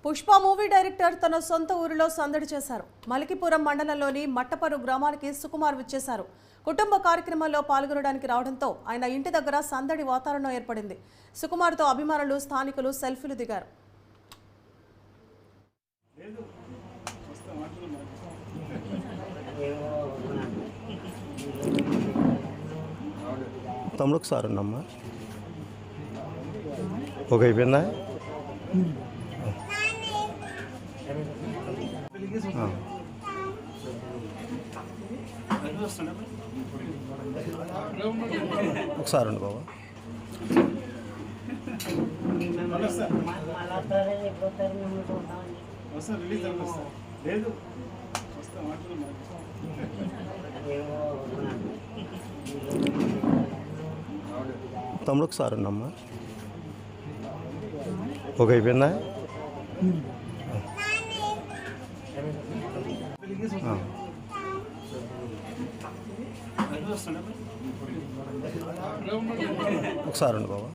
Pushpa movie director తన సొంత ఊరిలో సందడి చేశారు. మలికిపురం మండలంలోని మట్టపరు గ్రామానికి సుకుమార్ విచ్చేశారు. కుటుంబ కార్యక్రమాల్లో పాల్గొనడానికి రావడంతో ఆయన ఇంటి దగ్గర సందడి వాతావరణం ఏర్పడింది. సుకుమార్తో అభిమానులు, స్థానికులు సెల్ఫీలు దిగారు. తమ్ముడికి సార్ ఉన్నమ్మా ఒక అయిపోయిందా ఒకసారి అండి బాబా తమ్ముడికి సార్ ఉన్నమ్మా ఒక అయిపోయిందా ఒకసారి అండి బాబా